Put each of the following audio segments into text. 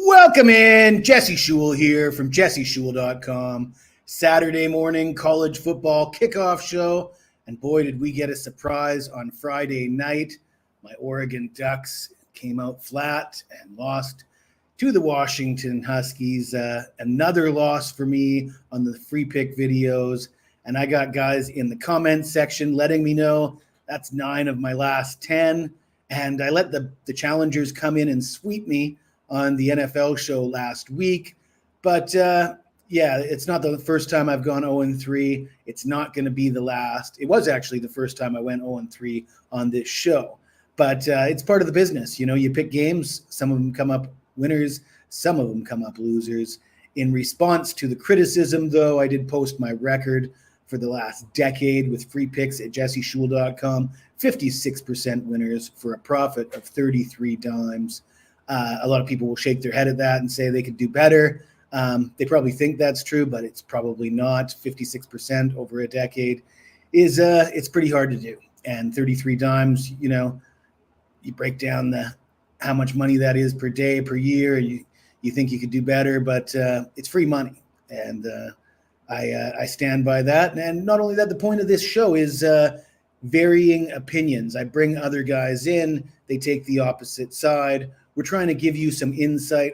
Welcome in. Jesse Shule here from jesseshule.com. Saturday morning college football kickoff show. And boy, did we get a surprise on Friday night. My Oregon Ducks came out flat and lost to the Washington Huskies. Another loss for me on the free pick videos. And I got guys in the comments section letting me know that's 9 of my last 10. And I let the challengers come in and sweep me on the NFL show last week. But it's not the first time I've gone 0-3. It's not going to be the last. It was actually the first time I went 0-3 on this show. But it's part of the business. You know, you pick games. Some of them come up winners. Some of them come up losers. In response to the criticism, though, I did post my record for the last decade with free picks at jesseshule.com. 56% winners for a profit of 33 dimes. A lot of people will shake their head at that and say they could do better. They probably think that's true, but it's probably not. 56% over a decade is it's pretty hard to do. And 33 dimes, you know, you break down how much money that is per day, per year. You think you could do better, but it's free money. And I stand by that. And not only that, the point of this show is varying opinions. I bring other guys in. They take the opposite side. We're trying to give you some insight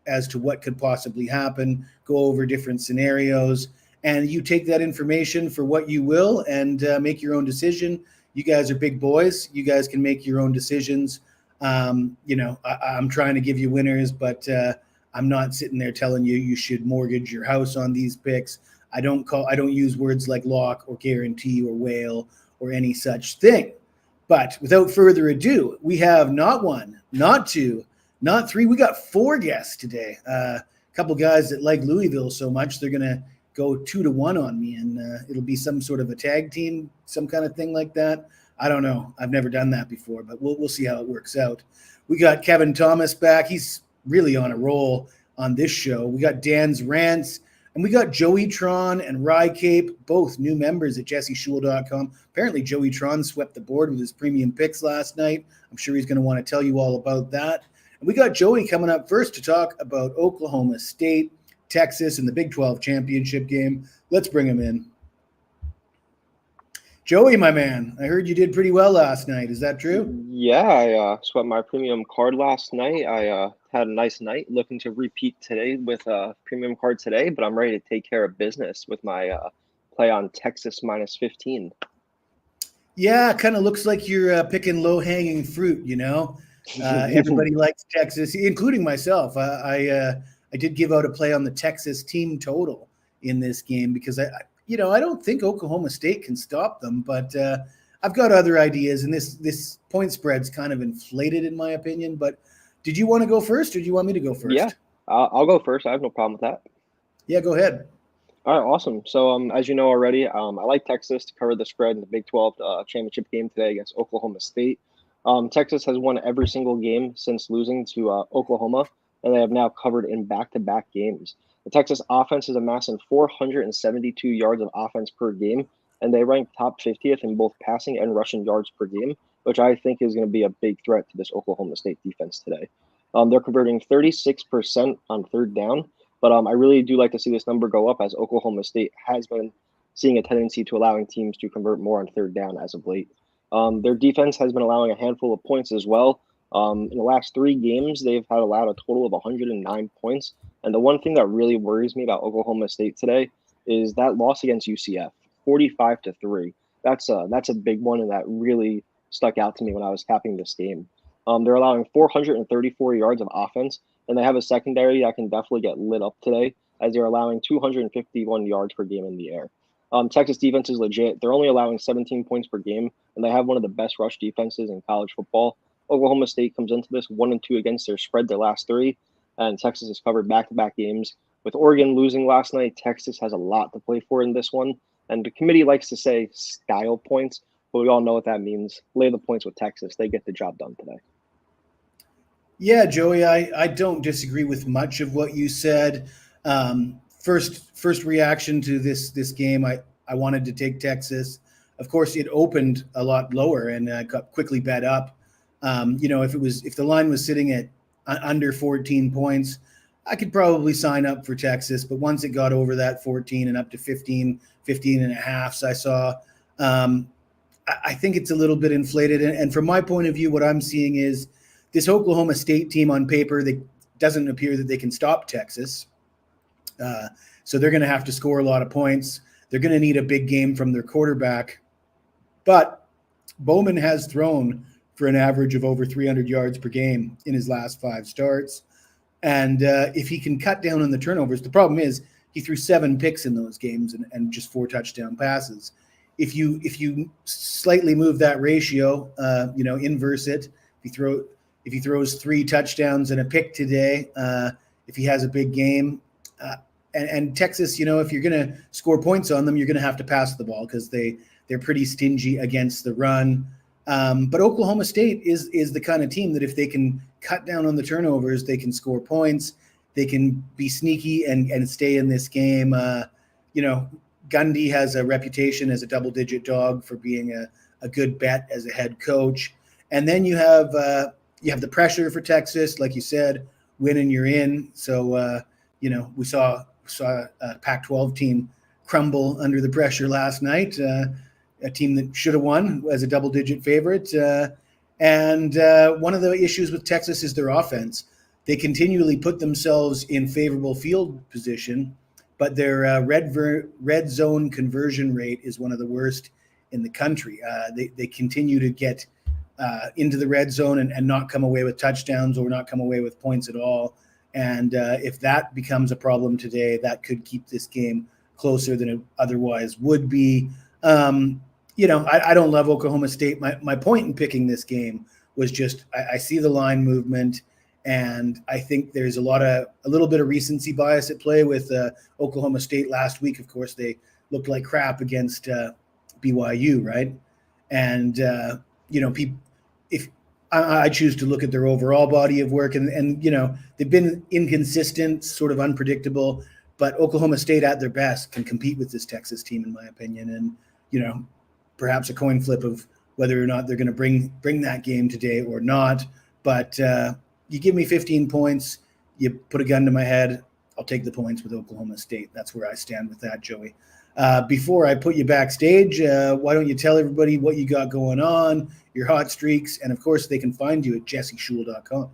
as to what could possibly happen, go over different scenarios, and you take that information for what you will and make your own decision. You guys are big boys. You guys can make your own decisions. I'm trying to give you winners, but I'm not sitting there telling you should mortgage your house on these picks. I don't use words like lock or guarantee or whale or any such thing. But without further ado, we have not one, not two, not three. We got 4 guests today. A couple guys that like Louisville so much, they're going to go 2-1 on me, and it'll be some sort of a tag team, some kind of thing like that. I don't know. I've never done that before, but we'll see how it works out. We got Kevin Thomas back. He's really on a roll on this show. We got Dan's Rants. And we got Joey Tron and Rye Cape, both new members at jesseshule.com. Apparently, Joey Tron swept the board with his premium picks last night. I'm sure he's going to want to tell you all about that. And we got Joey coming up first to talk about Oklahoma State, Texas, and the Big 12 championship game. Let's bring him in. Joey, my man, I heard you did pretty well last night. Is that true? Yeah, I swept my premium card last night. I had a nice night. Looking to repeat today with a premium card today, but I'm ready to take care of business with my play on Texas -15. Yeah, kind of looks like you're picking low-hanging fruit, you know. Everybody likes Texas, including myself. I did give out a play on the Texas team total in this game because I don't think Oklahoma State can stop them, but I've got other ideas, and this point spread's kind of inflated in my opinion. But did you want to go first, or do you want me to go first? Yeah, I'll go first. I have no problem with that. Yeah, go ahead. All right, awesome. So as you know already, I like Texas to cover the spread in the Big 12 championship game today against Oklahoma State. Texas has won every single game since losing to Oklahoma, and they have now covered in back-to-back games. The Texas offense is amassing 472 yards of offense per game, and they rank top 50th in both passing and rushing yards per game, which I think is going to be a big threat to this Oklahoma State defense today. They're converting 36% on third down, but I really do like to see this number go up as Oklahoma State has been seeing a tendency to allowing teams to convert more on third down as of late. Their defense has been allowing a handful of points as well. In the last 3 games, they've had allowed a total of 109 points. And the one thing that really worries me about Oklahoma State today is that loss against UCF, 45-3. That's a big one, and that really stuck out to me when I was capping this game. They're allowing 434 yards of offense, and they have a secondary that can definitely get lit up today, as they're allowing 251 yards per game in the air. Texas defense is legit. They're only allowing 17 points per game, and they have one of the best rush defenses in college football. Oklahoma State comes into this 1-2 against their spread their last 3, and Texas has covered back-to-back games. With Oregon losing last night, Texas has a lot to play for in this one, and the committee likes to say style points, but we all know what that means. Lay the points with Texas. They get the job done today. Yeah, Joey, I don't disagree with much of what you said. First reaction to this game, I wanted to take Texas. Of course, it opened a lot lower and got quickly bet up. If the line was sitting at under 14 points, I could probably sign up for Texas, but once it got over that 14 and up to 15 and a half, so I saw, I think it's a little bit inflated. And from my point of view, what I'm seeing is this Oklahoma State team on paper, that doesn't appear that they can stop Texas. So they're going to have to score a lot of points. They're going to need a big game from their quarterback. But Bowman has thrown for an average of over 300 yards per game in his last 5 starts. And if he can cut down on the turnovers, the problem is he threw 7 picks in those games and just 4 touchdown passes. If you slightly move that ratio, inverse it. If he throws 3 touchdowns and a pick today, if he has a big game, and Texas, if you're going to score points on them, you're going to have to pass the ball because they're pretty stingy against the run. But Oklahoma State is the kind of team that if they can cut down on the turnovers, they can score points. They can be sneaky and stay in this game. Gundy has a reputation as a double-digit dog for being a good bet as a head coach. And then you have the pressure for Texas, like you said, win and you're in. So we saw a Pac-12 team crumble under the pressure last night. A team that should have won as a double-digit favorite. And one of the issues with Texas is their offense. They continually put themselves in favorable field position, but their red zone conversion rate is one of the worst in the country. They continue to get into the red zone and not come away with touchdowns or not come away with points at all. And if that becomes a problem today, that could keep this game closer than it otherwise would be. I don't love Oklahoma State. My point in picking this game was just I see the line movement, and I think there's a little bit of recency bias at play with Oklahoma State last week. Of course, they looked like crap against BYU, right? And if I choose to look at their overall body of work, and they've been inconsistent, sort of unpredictable, but Oklahoma State at their best can compete with this Texas team, in my opinion. And perhaps a coin flip of whether or not they're going to bring that game today or not. But you give me 15 points, you put a gun to my head, I'll take the points with Oklahoma State. That's where I stand with that, Joey. Before I put you backstage, why don't you tell everybody what you got going on, your hot streaks, and of course they can find you at jesseshul.com.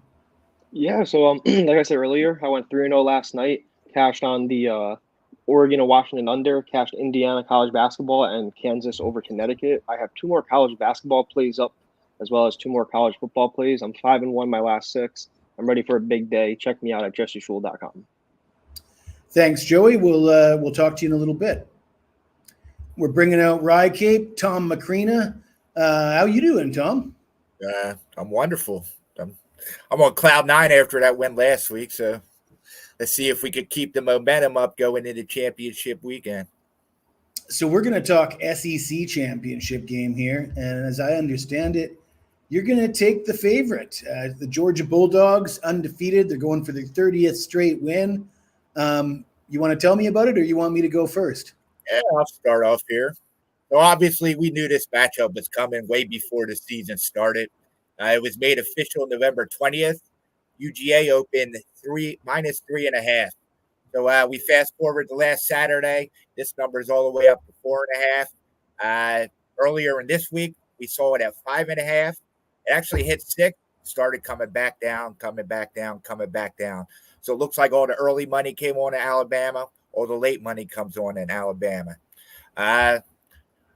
Yeah, so like I said earlier, I went 3-0 last night, cashed on the Oregon and Washington under, cashed Indiana college basketball, and Kansas over Connecticut. I have 2 more college basketball plays up, as well as 2 more college football plays. I'm 5-1 my last 6. I'm ready for a big day. Check me out at jesseshul.com. Thanks, Joey. We'll talk to you in a little bit. We're bringing out Rye Cape, Tom Macrina. How you doing, Tom? I'm wonderful. I'm on cloud 9 after that win last week, so let's see if we could keep the momentum up going into championship weekend. So we're going to talk SEC championship game here, and as I understand it, you're going to take the favorite, the Georgia Bulldogs, undefeated. They're going for their 30th straight win. You want to tell me about it, or you want me to go first? Yeah, I'll start off here. So obviously, we knew this matchup was coming way before the season started. It was made official November 20th. UGA opened -3.5. So we fast forward to last Saturday. This number is all the way up to 4.5. Earlier in this week, we saw it at 5.5. It actually hit 6, started coming back down. So it looks like all the early money came on in Alabama, or the late money comes on in Alabama.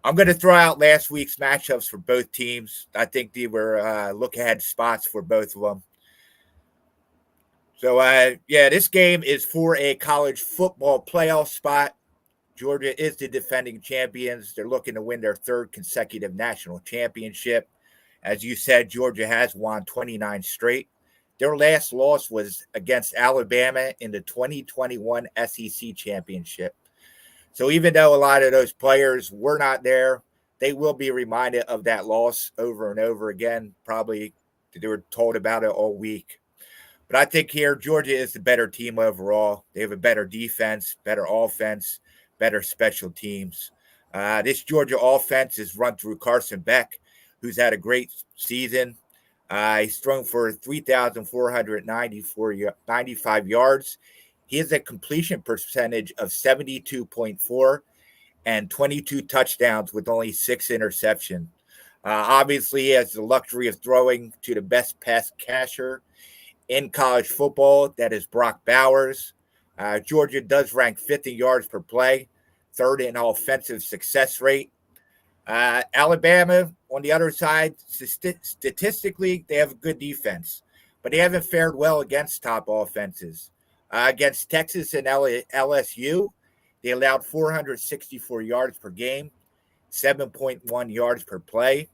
I'm going to throw out last week's matchups for both teams. I think they were look-ahead spots for both of them. So, this game is for a college football playoff spot. Georgia is the defending champions. They're looking to win their 3rd consecutive national championship. As you said, Georgia has won 29 straight. Their last loss was against Alabama in the 2021 SEC championship. So even though a lot of those players were not there, they will be reminded of that loss over and over again. Probably they were told about it all week. But I think here Georgia is the better team overall. They have a better defense, better offense, better special teams. This Georgia offense is run through Carson Beck, who's had a great season. He's thrown for 3,495 yards. He has a completion percentage of 72.4 and 22 touchdowns with only 6 interceptions. Obviously, he has the luxury of throwing to the best pass catcher in college football. That is Brock Bowers. Georgia does rank 50 yards per play, third in offensive success rate. Alabama, on the other side, statistically, they have a good defense, but they haven't fared well against top offenses. Against Texas and LSU, they allowed 464 yards per game, 7.1 yards per play.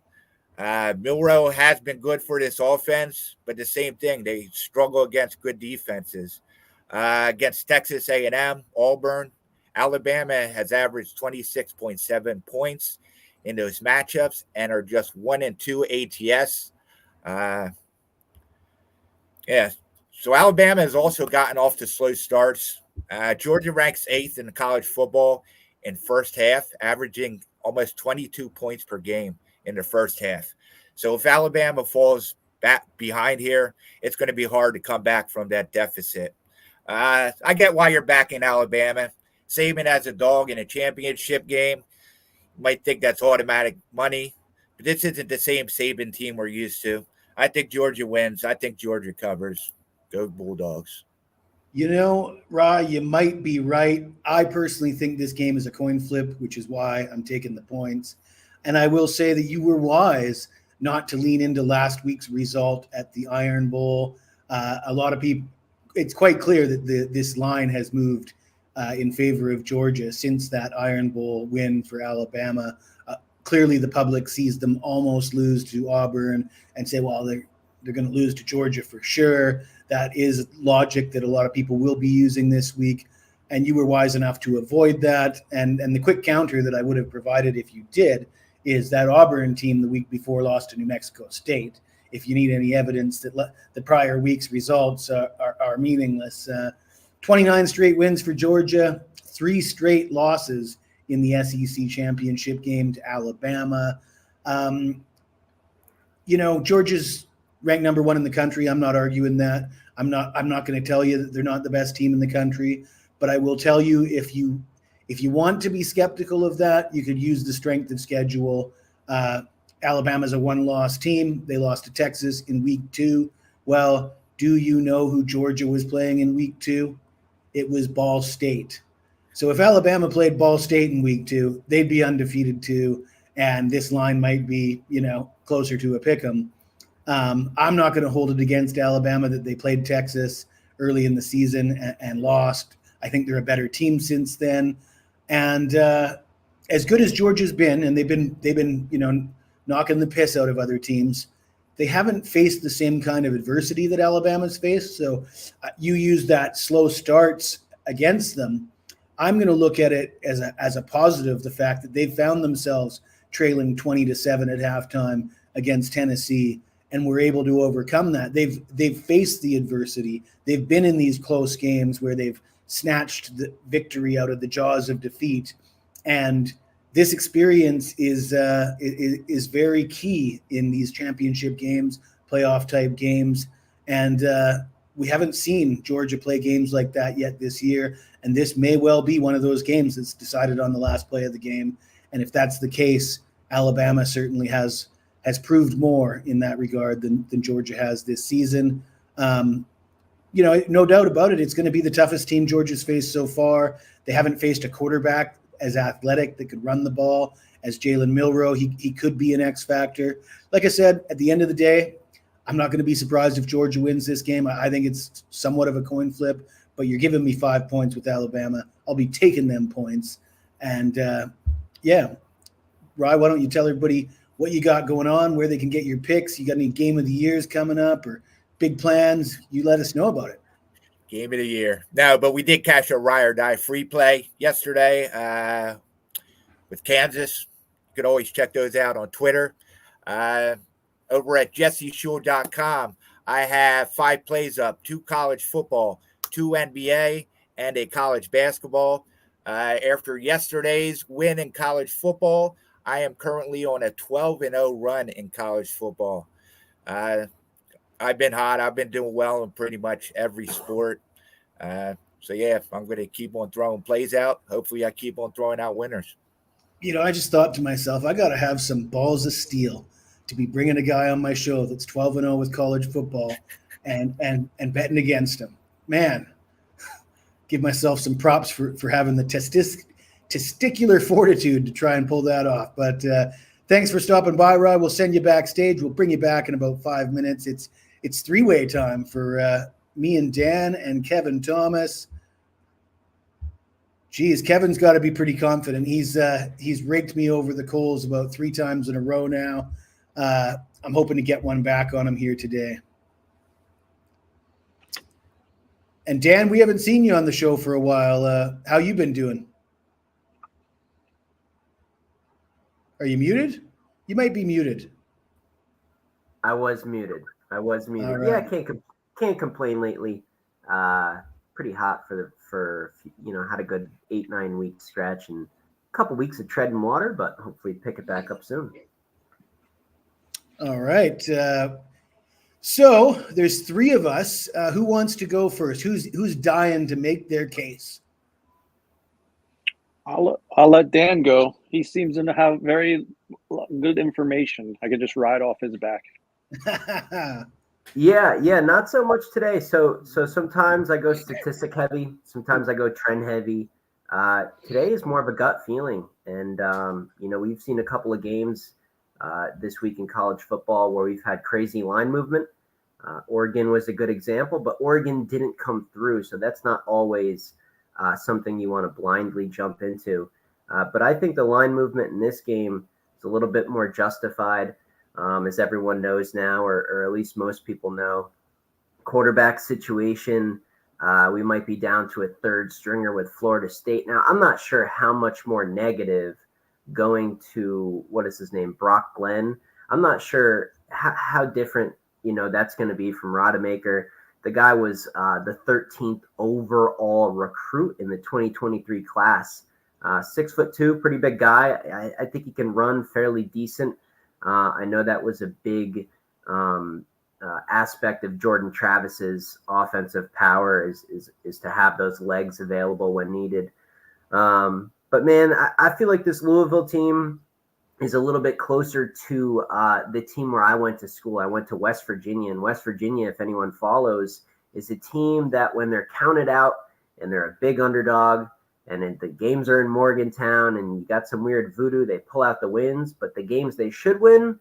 Milroe has been good for this offense, but the same thing, they struggle against good defenses. Against Texas A&M, Auburn, Alabama has averaged 26.7 points in those matchups and are just 1-2 ATS. So Alabama has also gotten off to slow starts. Georgia ranks 8th in college football in first half, averaging almost 22 points per game in the first half. So if Alabama falls back behind here, it's going to be hard to come back from that deficit. I get why you're backing Alabama. Saban as a dog in a championship game. You might think that's automatic money, but this isn't the same Saban team we're used to. I think Georgia wins. I think Georgia covers. Go Bulldogs. You know, Ra, you might be right. I personally think this game is a coin flip, which is why I'm taking the points. And I will say that you were wise not to lean into last week's result at the Iron Bowl. A lot of people, it's quite clear that this line has moved in favor of Georgia since that Iron Bowl win for Alabama. Clearly, the public sees them almost lose to Auburn and say, well, they're going to lose to Georgia for sure. That is logic that a lot of people will be using this week. And you were wise enough to avoid that. And the quick counter that I would have provided if you did is that Auburn team the week before lost to New Mexico State. If you need any evidence that the prior week's results are meaningless. 29 straight wins for Georgia, 3 straight losses in the SEC championship game to Alabama. Georgia's ranked number 1 in the country. I'm not arguing that. I'm not going to tell you that they're not the best team in the country, but I will tell you if you want to be skeptical of that, you could use the strength of schedule. Alabama's a 1-loss team. They lost to Texas in week 2. Well, do you know who Georgia was playing in week 2? It was Ball State. So if Alabama played Ball State in week 2, they'd be undefeated too, and this line might be, closer to a pick 'em. I'm not going to hold it against Alabama that they played Texas early in the season and lost. I think they're a better team since then. And as good as Georgia's been, and they've been knocking the piss out of other teams, they haven't faced the same kind of adversity that Alabama's faced. So you use that slow starts against them. I'm going to look at it as a positive, the fact that they've found themselves trailing 20-7 at halftime against Tennessee, and were able to overcome that. They've faced the adversity. They've been in these close games where they've snatched the victory out of the jaws of defeat, and this experience is very key in these championship games, playoff type games, and we haven't seen Georgia play games like that yet this year, and this may well be one of those games that's decided on the last play of the game. And if that's the case, Alabama certainly has proved more in that regard than Georgia has this season. No doubt about it, it's going to be the toughest team Georgia's faced so far. They haven't faced a quarterback as athletic that could run the ball as Jalen Milroe. He could be an X factor. Like I said, at the end of the day, I'm not going to be surprised if Georgia wins this game. I think it's somewhat of a coin flip, but you're giving me 5 points with Alabama. I'll be taking them points. And Rye, why don't you tell everybody what you got going on, where they can get your picks? You got any game of the years coming up or big plans? You let us know about it. Game of the year. No, but we did catch a ride or die free play yesterday with Kansas. You could always check those out on Twitter. Over at jesseshewell.com, I have 5 plays up, 2 college football, 2 NBA, and a college basketball. After yesterday's win in college football, I am currently on a 12-0 run in college football. I've been hot. I've been doing well in pretty much every sport. So, yeah, if I'm going to keep on throwing plays out, hopefully I keep on throwing out winners. I just thought to myself, I got to have some balls of steel to be bringing a guy on my show that's 12-0 with college football and betting against him. Man, give myself some props for having the testicular fortitude to try and pull that off. But thanks for stopping by, Rod. We'll send you backstage. We'll bring you back in about 5 minutes. It's three-way time for me and Dan and Kevin Thomas. Geez, Kevin's got to be pretty confident. He's raked me over the coals about 3 times in a row now. I'm hoping to get one back on him here today. And Dan, we haven't seen you on the show for a while. How you been doing? Are you muted? You might be muted. I was muted. Right. Yeah, can't complain lately. Pretty hot for had a good 8-9 week stretch and a couple weeks of treading water, but hopefully pick it back up soon. All right. So there's 3 of us. Who wants to go first? Who's dying to make their case? I'll let Dan go. He seems to have very good information. I could just ride off his back. Yeah, not so much today. So sometimes I go statistic heavy, sometimes I go trend heavy. Today is more of a gut feeling, and we've seen a couple of games this week in college football where we've had crazy line movement. Oregon was a good example, but Oregon didn't come through, so that's not always something you want to blindly jump into. But I think the line movement in this game is a little bit more justified, as everyone knows now, or at least most people know. Quarterback situation, we might be down to a 3rd stringer with Florida State. Now, I'm not sure how much more negative going to, what is his name, Brock Glenn. I'm not sure how different, that's going to be from Rodemaker. The guy was the 13th overall recruit in the 2023 class. 6'2", pretty big guy. I think he can run fairly decent. I know that was a big aspect of Jordan Travis's offensive power is to have those legs available when needed. But man, I feel like this Louisville team is a little bit closer to the team where I went to school. I went to West Virginia, and West Virginia, if anyone follows, is a team that when they're counted out and they're a big underdog and the games are in Morgantown and you got some weird voodoo, they pull out the wins. But the games they should win,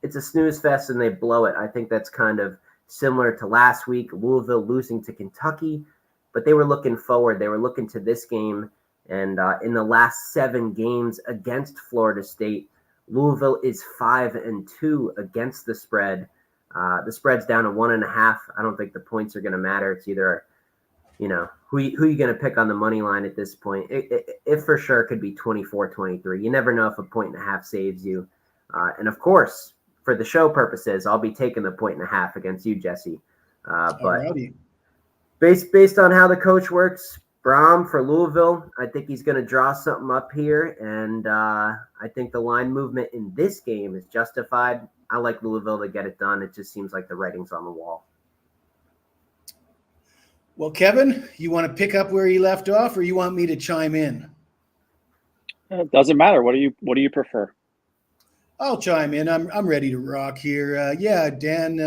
it's a snooze fest and they blow it. I think that's kind of similar to last week, Louisville losing to Kentucky, but they were looking forward. They were looking to this game. And in the last 7 games against Florida State, Louisville is 5-2 against the spread. The spread's down to 1.5. I don't think the points are going to matter. It's either, who you going to pick on the money line at this point. It for sure could be 24-23. You never know if a 1.5 saves you. And of course, for the show purposes, I'll be taking the 1.5 against you, Jesse. But based on how the coach works, Brahm for Louisville, I think he's going to draw something up here, and I think the line movement in this game is justified. I like Louisville to get it done. It just seems like the writing's on the wall. Well, Kevin, you want to pick up where you left off, or you want me to chime in? It doesn't matter. What do you prefer? I'll chime in. I'm ready to rock here. Dan,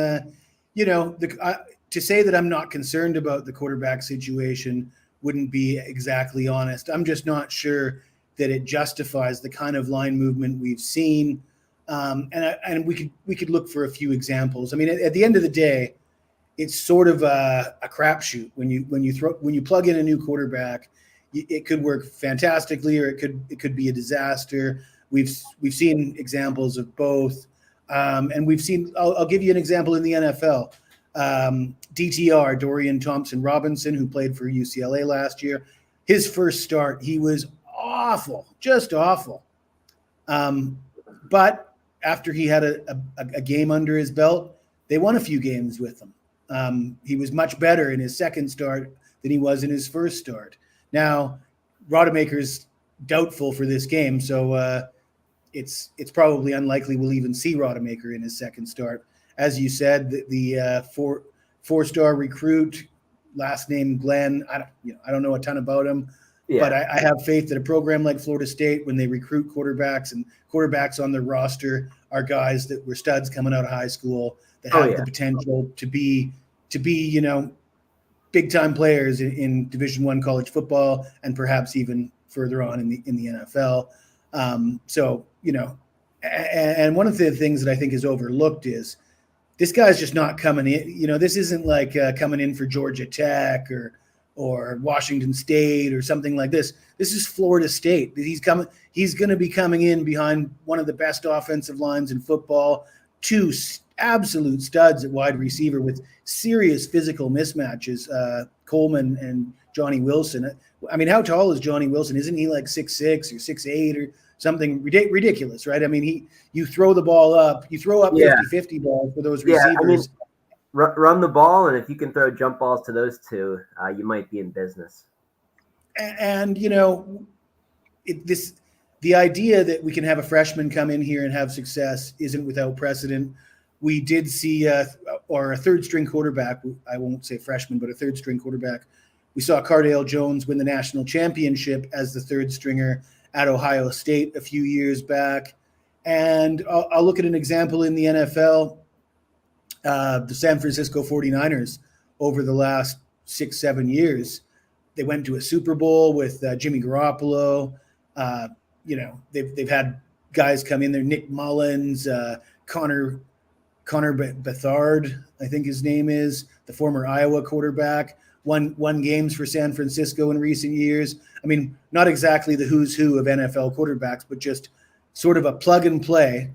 to say that I'm not concerned about the quarterback situation wouldn't be exactly honest. I'm just not sure that it justifies the kind of line movement we've seen. And we could look for a few examples. I mean, at the end of the day, it's sort of a crapshoot when you plug in a new quarterback. It could work fantastically, or it could be a disaster. We've seen examples of both, and we've seen. I'll give you an example in the NFL. DTR, Dorian Thompson-Robinson, who played for UCLA last year, his first start, he was awful, just awful. But after he had a game under his belt, they won a few games with him. He was much better in his second start than he was in his first start. Now, Rodemaker's doubtful for this game, so it's probably unlikely we'll even see Rodemaker in his second start. as you said, the four-star recruit, last name Glenn. I don't know a ton about him, but I have faith that a program like Florida State, when they recruit quarterbacks, and quarterbacks on their roster are guys that were studs coming out of high school that have the potential to be big time players in Division I college football, and perhaps even further on in the NFL. And one of the things that I think is overlooked is this guy's just not coming in. This isn't like coming in for Georgia Tech or Washington State or something like this. This is Florida State. He's going to be coming in behind one of the best offensive lines in football, two absolute studs at wide receiver with serious physical mismatches, Coleman and Johnny Wilson. I mean, how tall is Johnny Wilson? Isn't he like 6'6" or 6'8" or something ridiculous, right? I mean, you throw the ball up, 50-50 balls for those receivers. I mean, run the ball, and if you can throw jump balls to those two, you might be in business. And the idea that we can have a freshman come in here and have success isn't without precedent. We did see a third-string quarterback. I won't say freshman, but a third-string quarterback. We saw Cardale Jones win the national championship as the third stringer at Ohio State a few years back. And I'll look at an example in the NFL. The San Francisco 49ers over the last 6-7 years, they went to a Super Bowl with Jimmy Garoppolo. They've had guys come in there, Nick Mullins, Connor Bethard, I think his name is, the former Iowa quarterback, won games for San Francisco in recent years. I mean, not exactly the who's who of NFL quarterbacks, but just sort of a plug and play.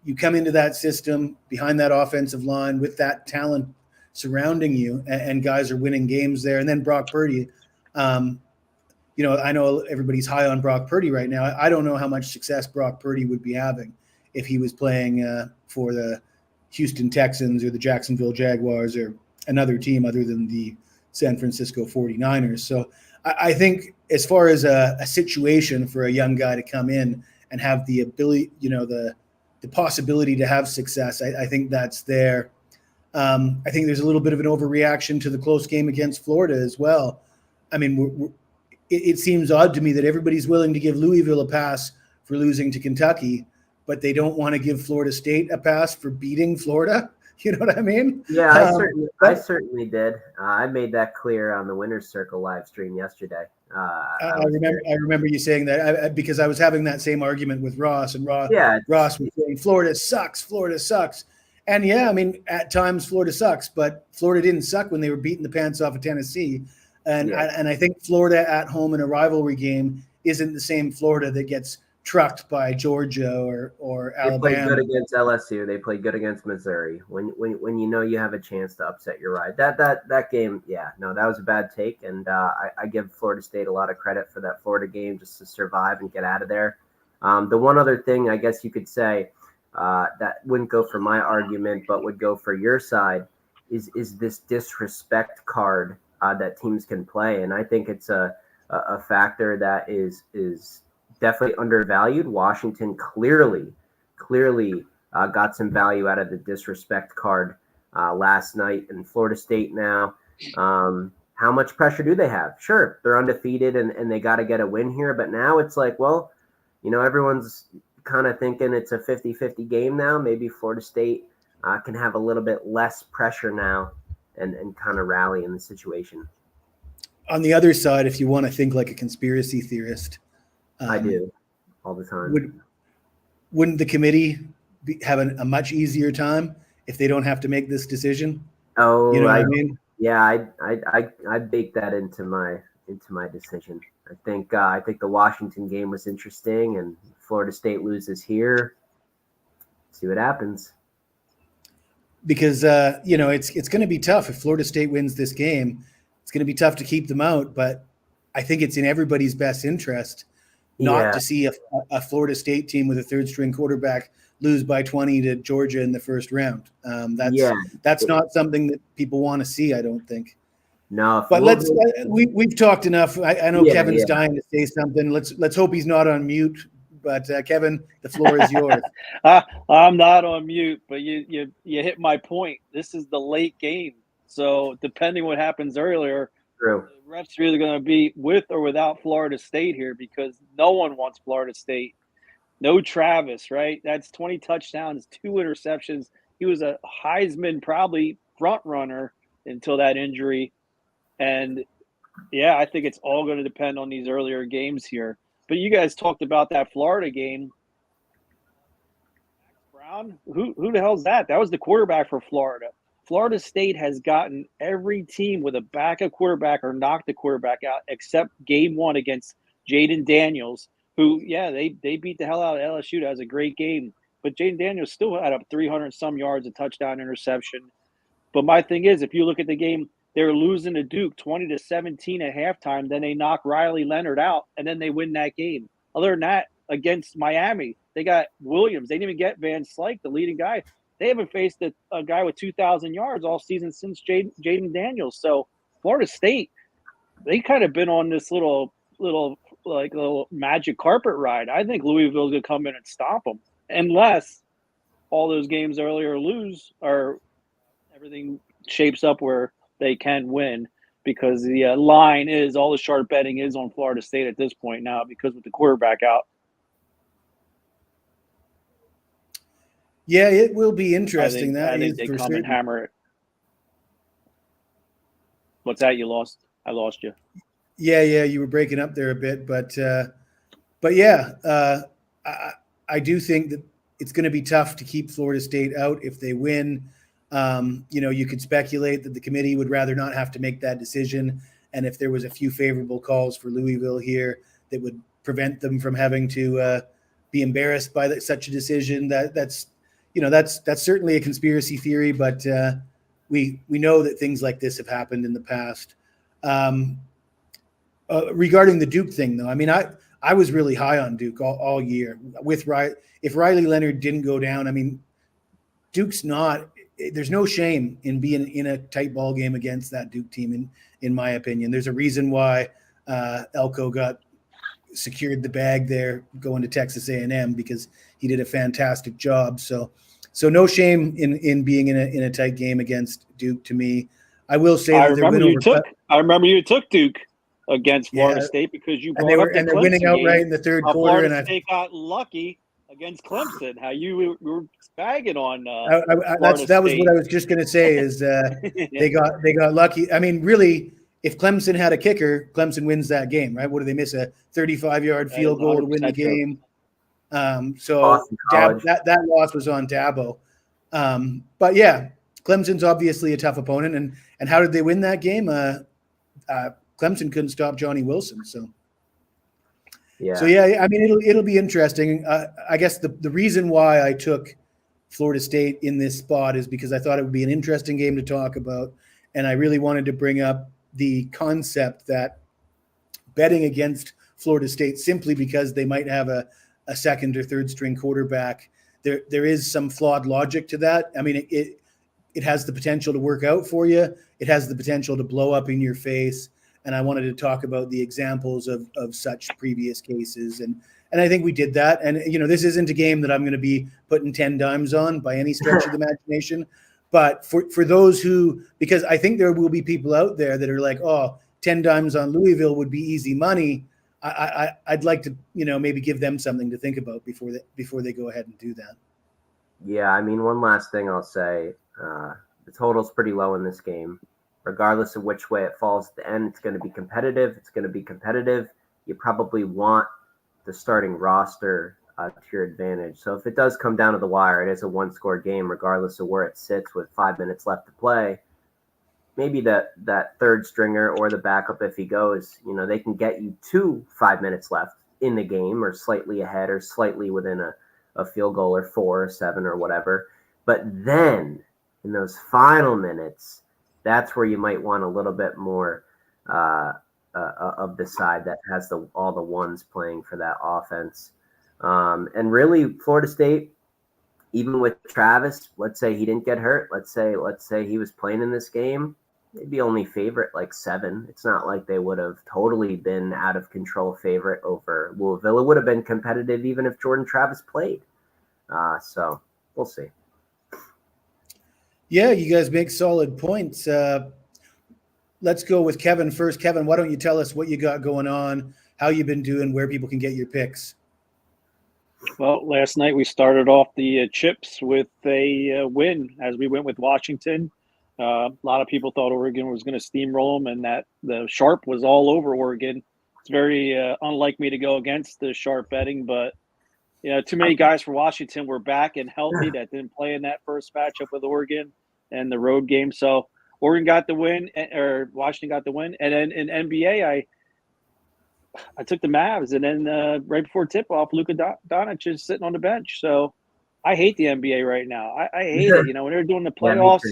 You come into that system behind that offensive line with that talent surrounding you, and guys are winning games there. And then Brock Purdy, I know everybody's high on Brock Purdy right now. I don't know how much success Brock Purdy would be having if he was playing for the Houston Texans or the Jacksonville Jaguars or another team other than the San Francisco 49ers. So I think as far as a situation for a young guy to come in and have the ability, the possibility to have success, I think that's there. I think there's a little bit of an overreaction to the close game against Florida as well. I mean, it seems odd to me that everybody's willing to give Louisville a pass for losing to Kentucky, but they don't want to give Florida State a pass for beating Florida. You know what I mean? Yeah, I certainly did. I made that clear on the Winner's Circle live stream yesterday. I remember you saying that because I was having that same argument with Ross, and Ross was saying Florida sucks. And yeah, I mean, at times Florida sucks, but Florida didn't suck when they were beating the pants off of Tennessee. And I think Florida at home in a rivalry game isn't the same Florida that gets trucked by Georgia or Alabama. They played good against LSU. They played good against Missouri. When you have a chance to upset your ride. That game, that was a bad take, and I give Florida State a lot of credit for that Florida game just to survive and get out of there. The one other thing I guess you could say that wouldn't go for my argument, but would go for your side is this disrespect card that teams can play, and I think it's a factor that is definitely undervalued. Washington clearly got some value out of the disrespect card last night. And Florida State now, how much pressure do they have? Sure, they're undefeated and they got to get a win here. But now it's like, well, everyone's kind of thinking it's a 50-50 game now. Maybe Florida State can have a little bit less pressure now and kind of rally in the situation. On the other side, if you want to think like a conspiracy theorist, I do all the time. Wouldn't the committee have a much easier time if they don't have to make this decision? Oh, you know what I mean? Yeah, I baked that into my decision. I think the Washington game was interesting, and Florida State loses here. See what happens. Because it's going to be tough if Florida State wins this game. It's going to be tough to keep them out, but I think it's in everybody's best interest not to see a Florida State team with a third-string quarterback lose by 20 to Georgia in the first round. That's not something that people want to see, I don't think. No, but we've talked enough. I know Kevin's dying to say something. Let's hope he's not on mute but Kevin, the floor is yours. I'm not on mute, but you hit my point. This is the late game, so depending what happens earlier, True. the refs are either going to be with or without Florida State here because no one wants Florida State. No Travis, right? That's 20 touchdowns, 2 interceptions. He was a Heisman probably front runner until that injury. And yeah, I think it's all going to depend on these earlier games here. But you guys talked about that Florida game. Brown, who the hell's that? That was the quarterback for Florida. Florida State has gotten every team with a backup quarterback or knocked the quarterback out except game 1 against Jaden Daniels, who, yeah, they beat the hell out of LSU. That was a great game. But Jaden Daniels still had up 300-some yards, a touchdown, interception. But my thing is, if you look at the game, they were losing to Duke 20-17 at halftime. Then they knock Riley Leonard out, and then they win that game. Other than that, against Miami, they got Williams. They didn't even get Van Slyke, the leading guy. They haven't faced a guy with 2,000 yards all season since Jaden Daniels. So Florida State, they kind of been on this little magic carpet ride. I think Louisville's going to come in and stop them, unless all those games earlier lose or everything shapes up where they can win, because the line is all the sharp betting is on Florida State at this point now because with the quarterback out. Yeah, it will be interesting. I think they come certain. and hammer it. What's that? You lost? I lost you. Yeah, you were breaking up there a bit, but yeah, I do think that it's going to be tough to keep Florida State out if they win. You could speculate that the committee would rather not have to make that decision, and if there was a few favorable calls for Louisville here that would prevent them from having to be embarrassed by such a decision, that's certainly a conspiracy theory, but we know that things like this have happened in the past. Regarding the Duke thing, though, I mean, I was really high on Duke all year. If Riley Leonard didn't go down, I mean, Duke's not. There's no shame in being in a tight ball game against that Duke team. In my opinion, there's a reason why Elko secured the bag there going to Texas A&M, because he did a fantastic job. So no shame in being in a tight game against Duke. To me, I will say I remember you took Duke against Florida State because you brought up the they're winning outright in the third quarter. Florida State got lucky against Clemson. How you were bagging on that was what I was just going to say is they got lucky. I mean, really, if Clemson had a kicker, Clemson wins that game, right? What do they miss? A 35-yard field goal to win the game. So that loss was on Dabo. But yeah, Clemson's obviously a tough opponent, and how did they win that game? Clemson couldn't stop Johnny Wilson, so. Yeah. So yeah, I mean, it'll be interesting. I guess the reason why I took Florida State in this spot is because I thought it would be an interesting game to talk about, and I really wanted to bring up the concept that betting against Florida State simply because they might have a second or third string quarterback, there is some flawed logic to that. I mean, it has the potential to work out for you. It has the potential to blow up in your face. And I wanted to talk about the examples of such previous cases. And I think we did that. And, this isn't a game that I'm going to be putting 10 dimes on by any stretch of the imagination. But for those because I think there will be people out there that are like, 10 dimes on Louisville would be easy money. I'd like to, maybe give them something to think about before they go ahead and do that. Yeah, I mean, one last thing I'll say. The total's pretty low in this game. Regardless of which way it falls at the end, it's going to be competitive. You probably want the starting roster to your advantage. So if it does come down to the wire, it is a one-score game, regardless of where it sits with 5 minutes left to play. Maybe that third stringer or the backup, if he goes, they can get you to 5 minutes left in the game, or slightly ahead, or slightly within a field goal, or 4 or 7 or whatever. But then in those final minutes, that's where you might want a little bit more of the side that has all the ones playing for that offense. And really, Florida State, even with Travis, let's say he didn't get hurt. Let's say he was playing in this game. maybe only favorite like 7. It's not like they would have totally been out of control favorite over Louisville. It would have been competitive even if Jordan Travis played. So we'll see. Yeah, you guys make solid points. Let's go with Kevin first. Kevin, why don't you tell us what you got going on, how you've been doing, where people can get your picks? Well, last night we started off the chips with a win as we went with Washington. A lot of people thought Oregon was going to steamroll them and that the sharp was all over Oregon. It's very unlike me to go against the sharp betting, but too many guys for Washington were back and healthy that didn't play in that first matchup with Oregon and the road game. So Oregon got the win, or Washington got the win. And then in NBA, I took the Mavs, and then right before tip-off, Luka Doncic is sitting on the bench. So I hate the NBA right now. I hate it. When they're doing the playoffs,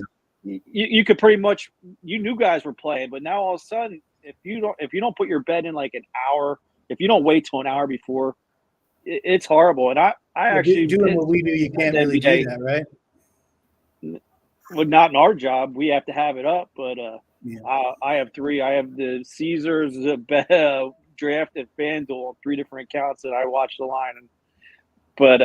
you could pretty much – you knew guys were playing, but now all of a sudden, if you don't put your bet in like an hour, if you don't wait till an hour before, it's horrible. And I actually – doing what we do, you can't really do that, right? Well, not in our job. We have to have it up, but I have 3. I have the Caesars, the draft, and FanDuel on 3 different accounts that I watch the line. But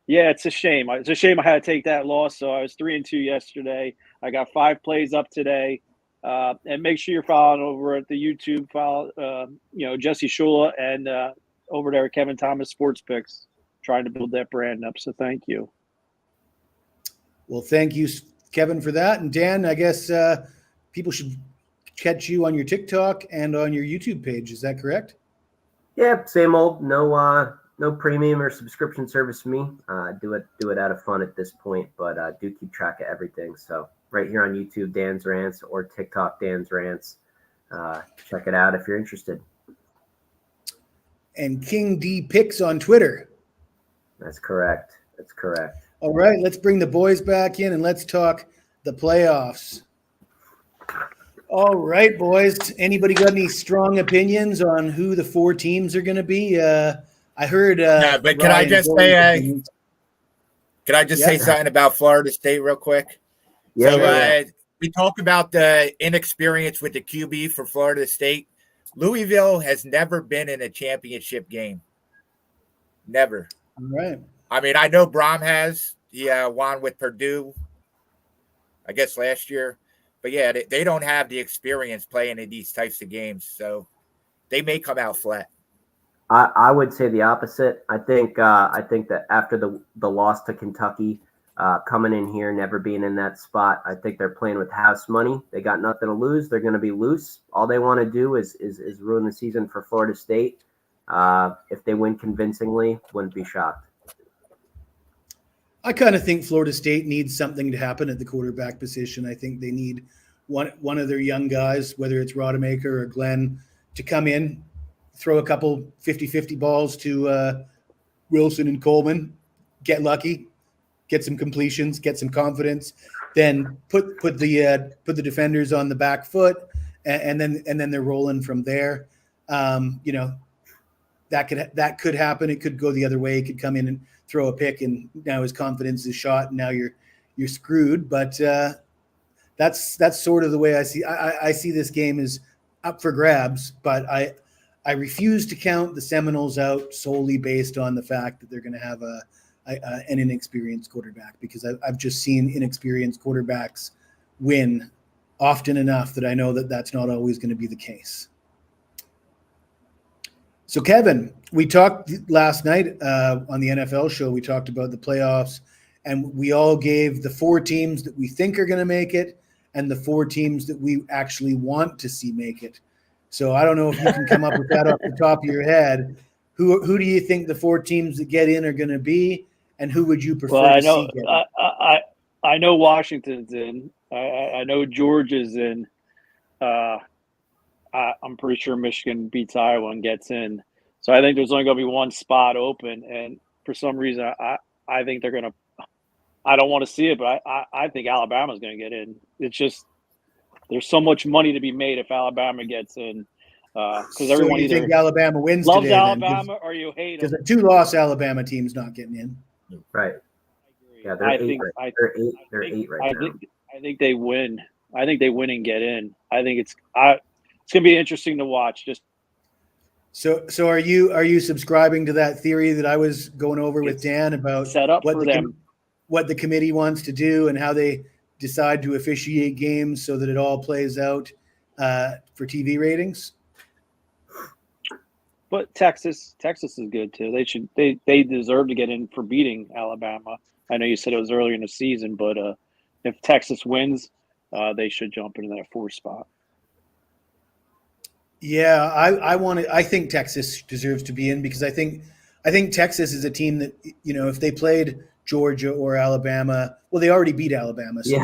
it's a shame. It's a shame I had to take that loss. So I was 3-2 yesterday. I got 5 plays up today. And make sure you're following over at the YouTube file. Jesse Shula and over there at Kevin Thomas Sports Picks, trying to build that brand up. So thank you. Well, thank you, Kevin, for that. And Dan, I guess people should catch you on your TikTok and on your YouTube page. Is that correct? Yeah, same old. No premium or subscription service for me. Do it out of fun at this point, but do keep track of everything. So right here on YouTube, Dan's Rants, or TikTok, Dan's Rants. Check it out if you're interested. And King D Picks on Twitter. That's correct. All right, let's bring the boys back in and let's talk the playoffs. All right, boys. Anybody got any strong opinions on who the 4 teams are going to be? I heard. But can I just say? Can I just say something about Florida State real quick? Yeah. We talk about the inexperience with the QB for Florida State. Louisville has never been in a championship game. Never. All right. I mean, I know Brom has. He won with Purdue, I guess, last year. But, yeah, they don't have the experience playing in these types of games. So they may come out flat. I would say the opposite. I think that after the loss to Kentucky, coming in here, never being in that spot, I think they're playing with house money. They got nothing to lose. They're going to be loose. All they want to do is ruin the season for Florida State. If they win convincingly, wouldn't be shocked. I kind of think Florida State needs something to happen at the quarterback position. I think they need one of their young guys, whether it's Rodemaker or Glenn, to come in, throw a couple 50-50 balls to Wilson and Coleman, get lucky, get some completions, get some confidence, then put the defenders on the back foot, and then they're rolling from there. That could happen. It could go the other way. It could come in and throw a pick, and now his confidence is shot, and now you're screwed. But that's sort of the way I see. I see this game as up for grabs, but I refuse to count the Seminoles out solely based on the fact that they're going to have an inexperienced quarterback, because I've just seen inexperienced quarterbacks win often enough that I know that that's not always going to be the case. So, Kevin, we talked last night on the NFL show. We talked about the playoffs, and we all gave the 4 teams that we think are going to make it and the 4 teams that we actually want to see make it. So I don't know if you can come up with that off the top of your head. Who do you think the 4 teams that get in are going to be, and who would you prefer to see get in? I know Washington's in. I know Georgia's in. I'm pretty sure Michigan beats Iowa and gets in. So I think there's only going to be one spot open. And for some reason, I think they're going to – I don't want to see it, but I think Alabama's going to get in. It's just there's so much money to be made if Alabama gets in. Because everyone you either think Alabama wins loves today, Alabama or you hate them. Because the 2-loss Alabama team's not getting in. Right. Yeah, they're 8 right now. I think they win. I think they win and get in. I think it's going to be interesting to watch. Just So are you subscribing to that theory that I was going over with Dan about set up for them? What the committee wants to do and how they decide to officiate games so that it all plays out for TV ratings? But Texas is good too. They deserve to get in for beating Alabama. I know you said it was earlier in the season, but if Texas wins, they should jump into that 4th spot. Yeah, I think Texas deserves to be in because I think Texas is a team that, if they played Georgia or Alabama, well, they already beat Alabama, so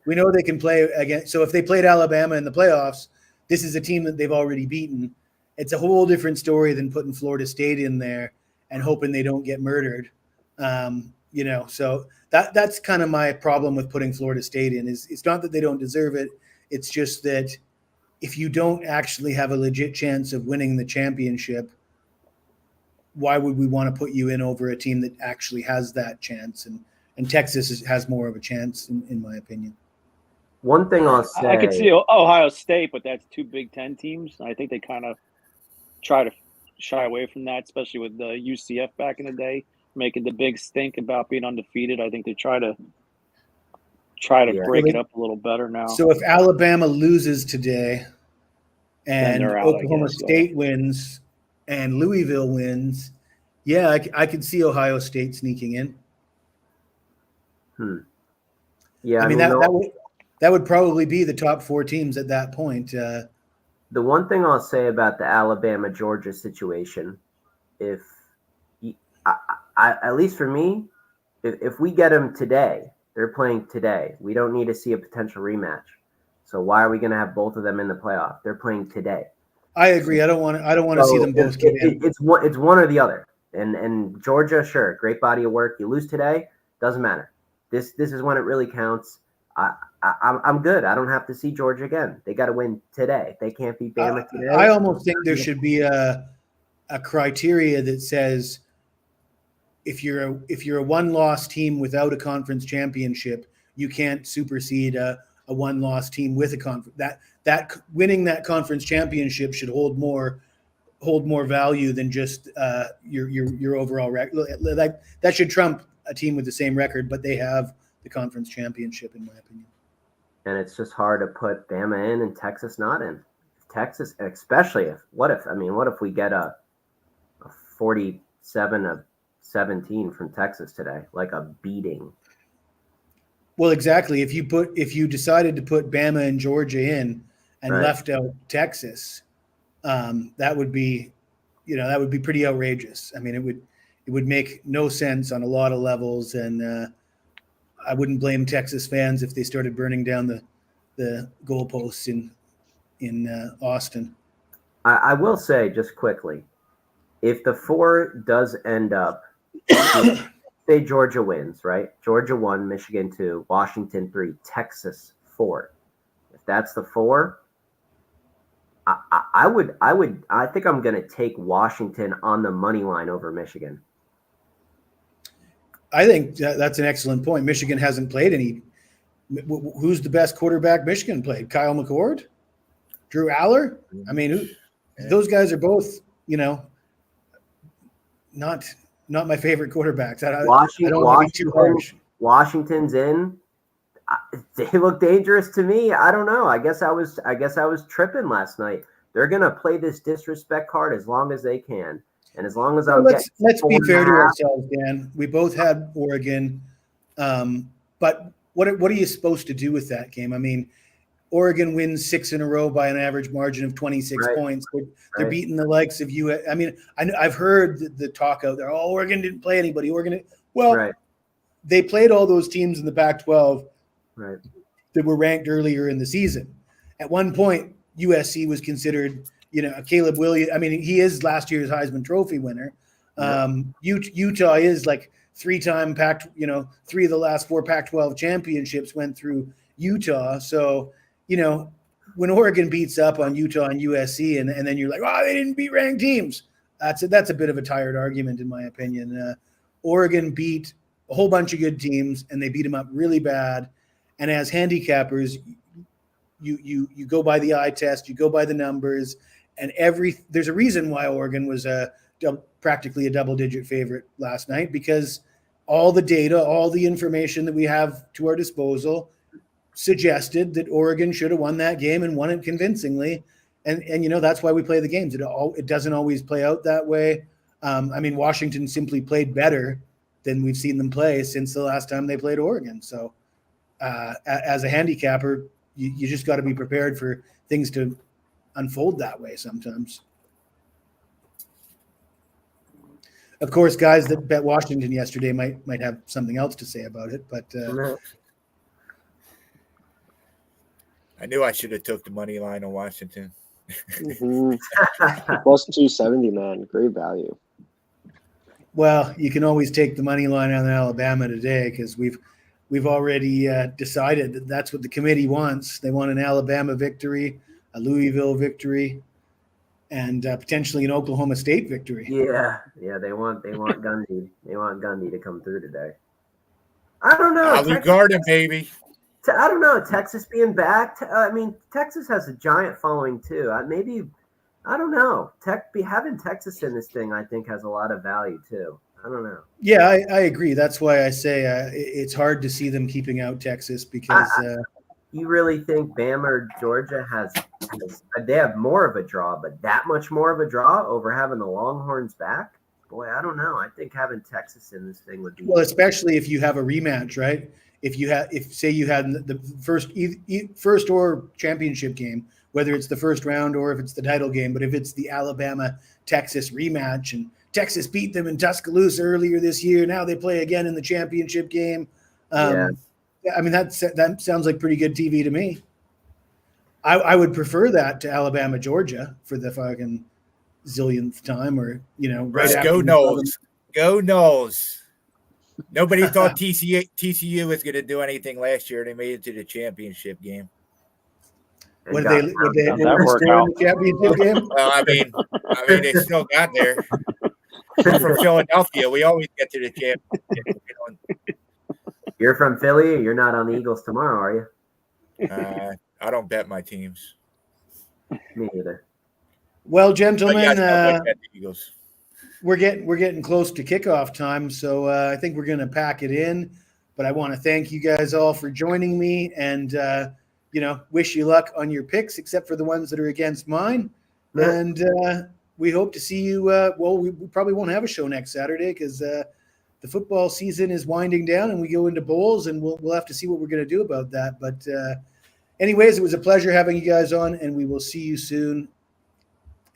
we know they can play again. So if they played Alabama in the playoffs, this is a team that they've already beaten. It's a whole different story than putting Florida State in there and hoping they don't get murdered. So that's kind of my problem with putting Florida State in. Is it's not that they don't deserve it. It's just that if you don't actually have a legit chance of winning the championship, why would we want to put you in over a team that actually has that chance? And Texas has more of a chance, in my opinion. One thing I'll say, I could see Ohio State, but that's 2 Big Ten teams. I think they kind of try to shy away from that, especially with the UCF back in the day, making the big stink about being undefeated. I think they try to break it up a little better now. So if Alabama loses today and out, Oklahoma State wins and Louisville wins, yeah, I could see Ohio State sneaking in. Yeah, I mean that would probably be the top 4 teams at that point. The one thing I'll say about the Alabama-Georgia situation, at least for me, if we get them today, they're playing today. We don't need to see a potential rematch. So why are we going to have both of them in the playoff? They're playing today. I agree. I don't want to see them both get in. It's one or the other. And Georgia, sure, great body of work. You lose today, doesn't matter. This is when it really counts. I'm good. I don't have to see Georgia again. They got to win today. They can't beat Bama today. I almost think there should be a criteria that says if you're a one-loss team without a conference championship, you can't supersede a one-loss team with a conference. That winning that conference championship should hold more value than just your overall record. That should trump a team with the same record, but they have the conference championship, in my opinion. And it's just hard to put Bama in and Texas not in. Texas, especially what if we get a 47-17 from Texas today, like a beating? Well, exactly. If you decided to put Bama and Georgia in and left out Texas, that would be pretty outrageous. I mean, it would make no sense on a lot of levels, and I wouldn't blame Texas fans if they started burning down the goalposts in Austin. I will say just quickly, if the 4 does end up, say Georgia wins, right? Georgia 1, Michigan 2, Washington 3, Texas 4. If that's the 4, I think I'm going to take Washington on the money line over Michigan. I think that's an excellent point. Michigan hasn't played any. Who's the best quarterback Michigan played? Kyle McCord? Drew Aller? I mean, those guys are both, not my favorite quarterbacks. I don't want to be too harsh. Washington's in. They look dangerous to me. I don't know. I guess I was tripping last night. They're gonna play this disrespect card as long as they can. And as long as let's be fair to ourselves, Dan. We both had Oregon, but what are you supposed to do with that game? I mean, Oregon wins 6 in a row by an average margin of 26 points. They're beating the likes of you. I mean, I've heard the talk out there. Oh, Oregon didn't play anybody. They played all those teams in the Pac-12 that were ranked earlier in the season. At one point, USC was considered. Caleb Williams. I mean, he is last year's Heisman Trophy winner. Utah is like 3-time Pac. 3 of the last 4 Pac-12 championships went through Utah. So, when Oregon beats up on Utah and USC, and then you're like, oh, they didn't beat ranked teams. That's a bit of a tired argument, in my opinion. Oregon beat a whole bunch of good teams, and they beat them up really bad. And as handicappers, you go by the eye test, you go by the numbers, and there's a reason why Oregon was practically a double-digit favorite last night, because all the data, all the information that we have to our disposal suggested that Oregon should have won that game and won it convincingly. And that's why we play the games. It doesn't always play out that way. Washington simply played better than we've seen them play since the last time they played Oregon. So as a handicapper, you just got to be prepared for things to unfold that way sometimes. Of course, guys that bet Washington yesterday might have something else to say about it, but I knew I should have took the money line on Washington. Mm-hmm. Plus 270, man, great value. Well, you can always take the money line on Alabama today, because we've already decided that that's what the committee wants. They want an Alabama victory, a Louisville victory, and potentially an Oklahoma State victory. Yeah, they want Gundy. They want Gundy to come through today. I don't know. Olive Garden, baby. I don't know. Texas being back. Texas has a giant following too. I don't know. Having Texas in this thing, I think, has a lot of value too. I don't know. Yeah, I agree. That's why I say it's hard to see them keeping out Texas, because you really think Bama or Georgia they have more of a draw, but that much more of a draw over having the Longhorns back? Boy, I don't know. I think having Texas in this thing would be especially if you have a rematch, right? If say you had the first or championship game, whether it's the first round or if it's the title game, but if it's the Alabama-Texas rematch and Texas beat them in Tuscaloosa earlier this year, now they play again in the championship game. That sounds like pretty good TV to me. I would prefer that to Alabama-Georgia for the fucking zillionth time, or right after. Go Noles. Go Noles. Nobody thought TCU was going to do anything last year. They made it to the championship game. Would they work out in the championship game? Well, they still got there. I'm from Philadelphia. We always get to the championship. You're from Philly. You're not on the Eagles tomorrow, are you? I don't bet my teams. Me either. Well, gentlemen, Eagles. We're getting close to kickoff time, so I think we're going to pack it in. But I want to thank you guys all for joining me, and wish you luck on your picks, except for the ones that are against mine. Yeah. And we hope to see you. We probably won't have a show next Saturday, because the football season is winding down, and we go into bowls, and we'll have to see what we're going to do about that. But anyways, it was a pleasure having you guys on, and we will see you soon.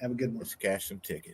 Have a good one. Let's cash some tickets.